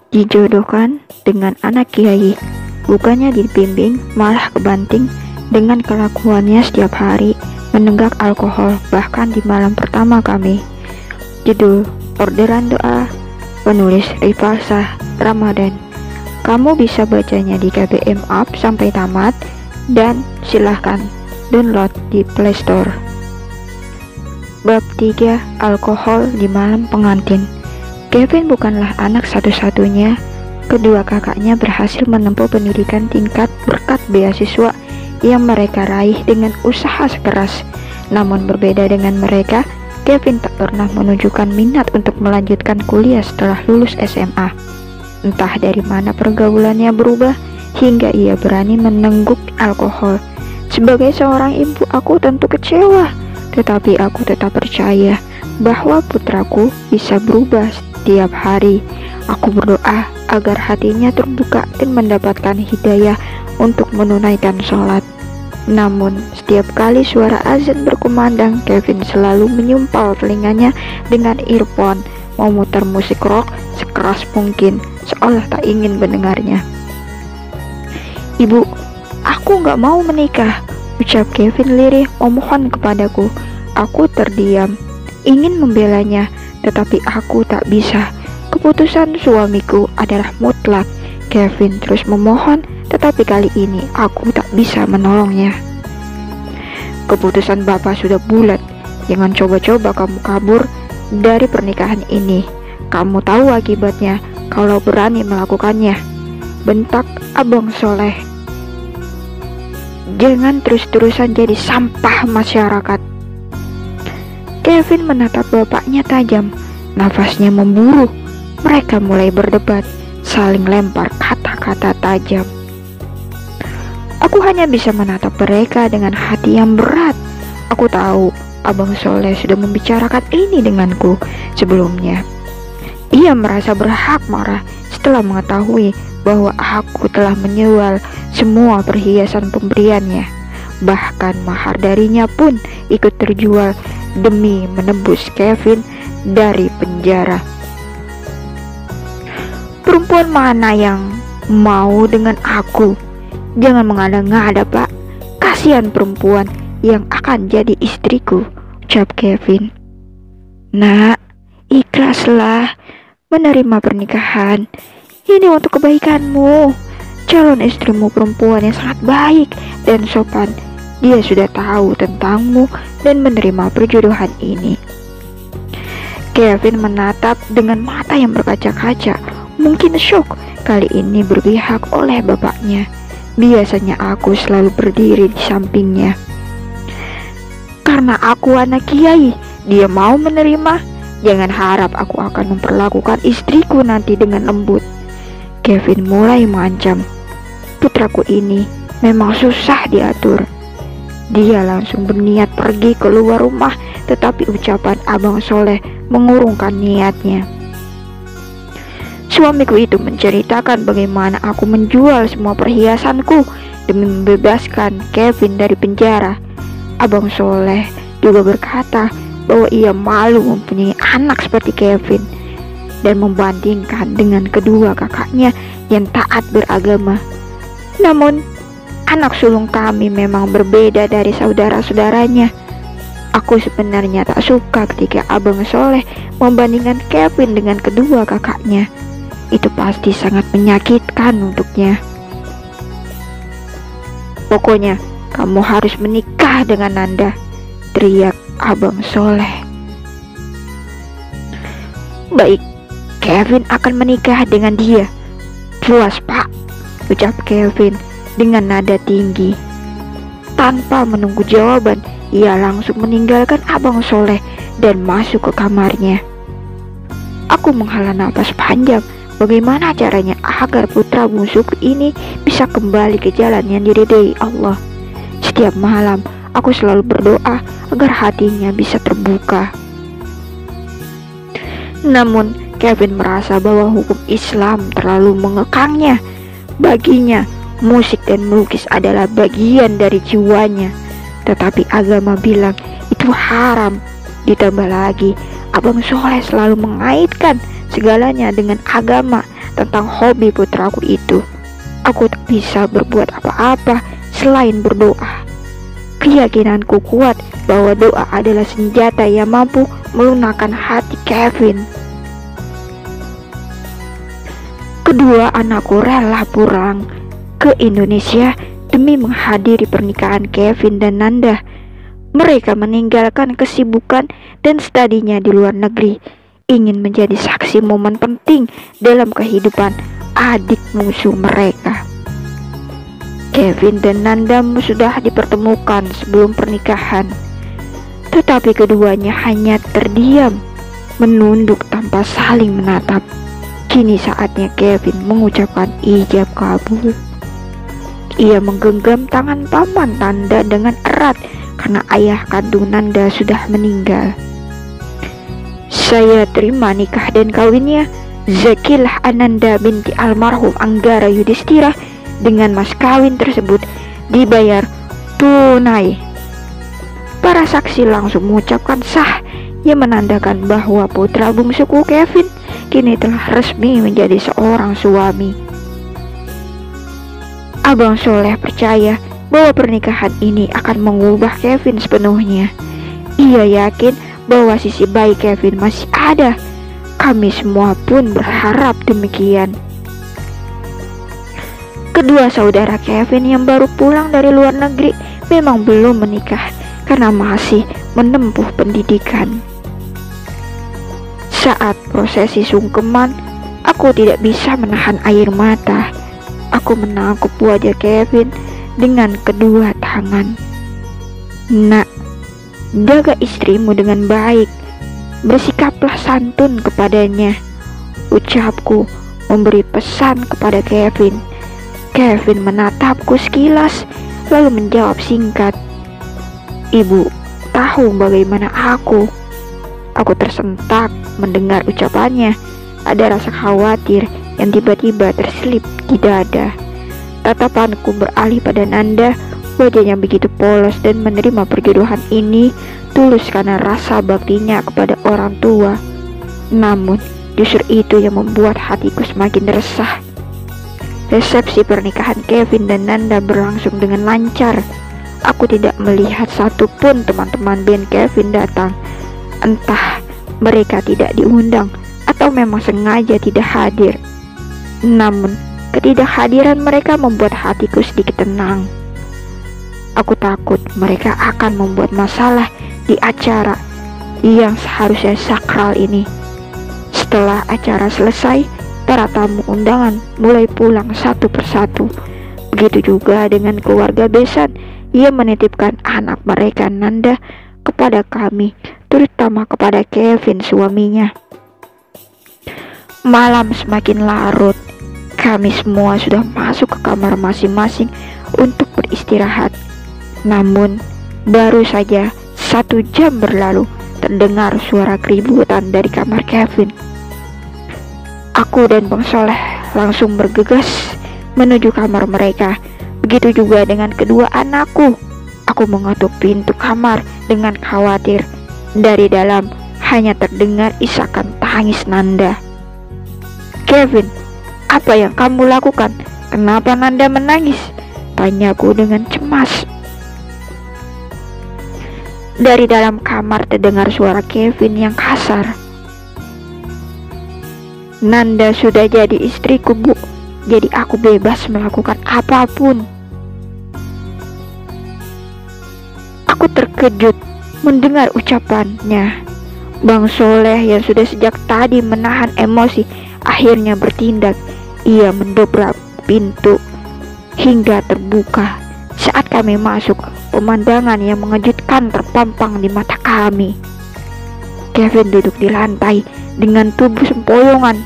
dijodohkan dengan anak kiai. Bukannya dibimbing, malah kebanting dengan kelakuannya setiap hari menenggak alkohol, bahkan di malam pertama kami. Judul Orderan Doa, penulis Rifalsah Ramadan. Kamu bisa bacanya di KBM App sampai tamat, dan silahkan download di Play Store. Bab 3, Alkohol di Malam Pengantin. Kevin bukanlah anak satu-satunya. Kedua kakaknya berhasil menempuh pendidikan tingkat berkat beasiswa yang mereka raih dengan usaha keras. Namun berbeda dengan mereka, Kevin tak pernah menunjukkan minat untuk melanjutkan kuliah setelah lulus SMA. Entah dari mana pergaulannya berubah hingga ia berani menengguk alkohol. Sebagai seorang ibu, aku tentu kecewa, tetapi aku tetap percaya bahwa putraku bisa berubah setiap hari. Aku berdoa agar hatinya terbuka dan mendapatkan hidayah untuk menunaikan sholat. Namun, setiap kali suara azan berkumandang, Kevin selalu menyumpal telinganya dengan earphone, memutar musik rock sekeras mungkin, seolah tak ingin mendengarnya. "Ibu, aku gak mau menikah," ucap Kevin lirih memohon kepadaku. Aku terdiam, ingin membelanya, tetapi aku tak bisa. Keputusan suamiku adalah mutlak. Kevin terus memohon, tetapi kali ini aku tak bisa menolongnya. "Keputusan Bapak sudah bulat. Jangan coba-coba kamu kabur dari pernikahan ini. Kamu tahu akibatnya kalau berani melakukannya," bentak Abang Soleh. "Jangan terus-terusan jadi sampah masyarakat." Kevin menatap bapaknya tajam, nafasnya memburu. Mereka mulai berdebat, saling lempar kata-kata tajam. Aku hanya bisa menatap mereka dengan hati yang berat. Aku tahu Abang Soleh sudah membicarakan ini denganku sebelumnya. Ia merasa berhak marah setelah mengetahui bahwa aku telah menjual semua perhiasan pemberiannya. Bahkan mahar darinya pun ikut terjual demi menebus Kevin dari penjara. "Perempuan mana yang mau dengan aku? Jangan mengada-ngada, Pak. Kasihan perempuan yang akan jadi istriku," ucap Kevin. "Nak, ikhlaslah menerima pernikahan. Ini untuk kebaikanmu. Calon istrimu perempuan yang sangat baik dan sopan. Dia sudah tahu tentangmu dan menerima perjodohan ini." Kevin menatap dengan mata yang berkaca-kaca, mungkin syok kali ini berpihak oleh bapaknya. Biasanya aku selalu berdiri di sampingnya. Karena aku anak kiai, dia mau menerima. Jangan harap aku akan memperlakukan istriku nanti dengan lembut. Kevin mulai mengancam. Putraku ini memang susah diatur. Dia langsung berniat pergi keluar rumah, tetapi ucapan Abang Soleh mengurungkan niatnya. Suamiku itu menceritakan bagaimana aku menjual semua perhiasanku demi membebaskan Kevin dari penjara. Abang Soleh juga berkata bahwa ia malu mempunyai anak seperti Kevin dan membandingkan dengan kedua kakaknya yang taat beragama. Namun, anak sulung kami memang berbeda dari saudara-saudaranya. Aku sebenarnya tak suka ketika Abang Soleh membandingkan Kevin dengan kedua kakaknya. Itu pasti sangat menyakitkan untuknya. "Pokoknya kamu harus menikah dengan Nanda," teriak Abang Soleh. "Baik, Kevin akan menikah dengan dia." "Puas, Pak," ucap Kevin dengan nada tinggi. Tanpa menunggu jawaban, ia langsung meninggalkan Abang Soleh dan masuk ke kamarnya. Aku menghela napas panjang. Bagaimana caranya agar putra bungsuku ini bisa kembali ke jalan yang diridhai Allah? Setiap malam aku selalu berdoa agar hatinya bisa terbuka. Namun Kevin merasa bahwa hukum Islam terlalu mengekangnya. Baginya, musik dan melukis adalah bagian dari jiwanya. Tetapi agama bilang itu haram. Ditambah lagi, Abang Soleh selalu mengaitkan segalanya dengan agama, tentang hobi putraku itu. Aku tak bisa berbuat apa-apa selain berdoa. Keyakinanku kuat bahwa doa adalah senjata yang mampu melunakkan hati Kevin. Kedua anakku rela pulang ke Indonesia demi menghadiri pernikahan Kevin dan Nanda. Mereka meninggalkan kesibukan dan studinya di luar negeri, ingin menjadi saksi momen penting dalam kehidupan adik musuh mereka. Kevin dan Nanda sudah dipertemukan sebelum pernikahan, tetapi keduanya hanya terdiam, menunduk tanpa saling menatap. Kini saatnya Kevin mengucapkan ijab kabul. Ia menggenggam tangan paman Nanda dengan erat karena ayah kandung Nanda sudah meninggal. Saya terima nikah dan kawinnya Zakilah Ananda binti almarhum Anggara Yudhistira dengan mas kawin tersebut dibayar tunai. Para saksi langsung mengucapkan sah, yang menandakan bahwa putra bungsuku Kevin kini telah resmi menjadi seorang suami. Abang Soleh percaya bahwa pernikahan ini akan mengubah Kevin sepenuhnya. Ia yakin bahwa sisi baik Kevin masih ada. Kami semua pun berharap demikian. Kedua saudara Kevin yang baru pulang dari luar negeri memang belum menikah karena masih menempuh pendidikan. Saat prosesi sungkeman, aku tidak bisa menahan air mata. Aku menangkup wajah Kevin dengan kedua tangan. Nak, jaga istrimu dengan baik. Bersikaplah santun kepadanya, ucapku memberi pesan kepada Kevin. Kevin menatapku sekilas, lalu menjawab singkat, "Ibu tahu bagaimana aku." Aku tersentak mendengar ucapannya. Ada rasa khawatir yang tiba-tiba terselip di dada. Tatapanku beralih pada Nanda. Wajahnya begitu polos dan menerima perjodohan ini tulus karena rasa baktinya kepada orang tua. Namun justru itu yang membuat hatiku semakin resah. Resepsi pernikahan Kevin dan Nanda berlangsung dengan lancar. Aku tidak melihat satupun teman-teman band Kevin datang. Entah mereka tidak diundang atau memang sengaja tidak hadir. Namun ketidakhadiran mereka membuat hatiku sedikit tenang. Aku takut mereka akan membuat masalah di acara yang seharusnya sakral ini. Setelah acara selesai, para tamu undangan mulai pulang satu persatu. Begitu juga dengan keluarga besan yang menitipkan anak mereka Nanda kepada kami, terutama kepada Kevin suaminya. Malam semakin larut. Kami semua sudah masuk ke kamar masing-masing untuk beristirahat. Namun baru saja 1 jam berlalu, terdengar suara keributan dari kamar Kevin. Aku dan Bang Soleh langsung bergegas menuju kamar mereka. Begitu juga dengan kedua anakku. Aku mengetuk pintu kamar dengan khawatir. Dari dalam hanya terdengar isakan tangis Nanda. "Kevin, apa yang kamu lakukan? Kenapa Nanda menangis?" tanyaku dengan cemas. Dari dalam kamar terdengar suara Kevin yang kasar. "Nanda sudah jadi istriku, Bu. Jadi aku bebas melakukan apapun." Aku terkejut mendengar ucapannya. Bang Soleh yang sudah sejak tadi menahan emosi akhirnya bertindak. Ia mendobrak pintu hingga terbuka. Saat kami masuk, pemandangan yang mengejutkan terpampang di mata kami. Kevin duduk di lantai dengan tubuh sempoyongan.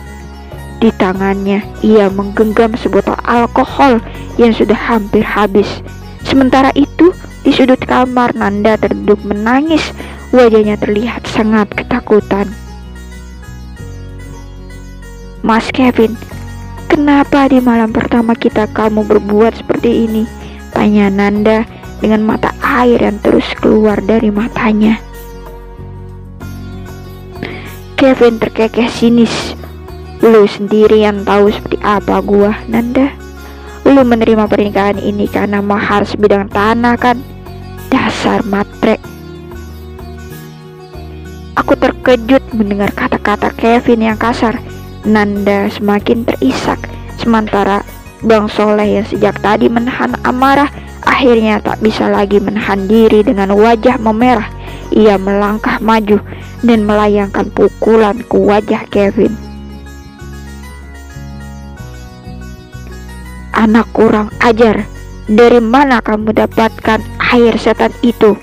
Di tangannya ia menggenggam sebotol alkohol yang sudah hampir habis. Sementara itu, di sudut kamar Nanda terduduk menangis. Wajahnya terlihat sangat ketakutan. "Mas Kevin, kenapa di malam pertama kita kamu berbuat seperti ini?" tanya Nanda dengan mata air yang terus keluar dari matanya. Kevin terkekeh sinis. Lu sendiri yang tahu seperti apa gua, Nanda. Lu menerima pernikahan ini karena mahar sebidang tanah kan? Dasar matre. Aku terkejut mendengar kata-kata Kevin yang kasar. Nanda semakin terisak, sementara Bang Soleh yang sejak tadi menahan amarah akhirnya tak bisa lagi menahan diri. Dengan wajah memerah, ia melangkah maju dan melayangkan pukulan ke wajah Kevin. Anak kurang ajar, dari mana kamu dapatkan air setan itu?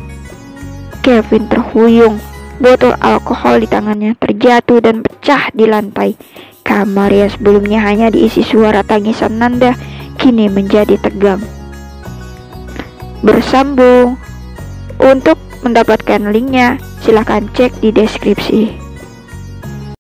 Kevin terhuyung. Botol alkohol di tangannya terjatuh dan pecah di lantai. Kamar yang sebelumnya hanya diisi suara tangisan Nanda kini menjadi tegang. Bersambung. Untuk mendapatkan linknya silahkan cek di deskripsi.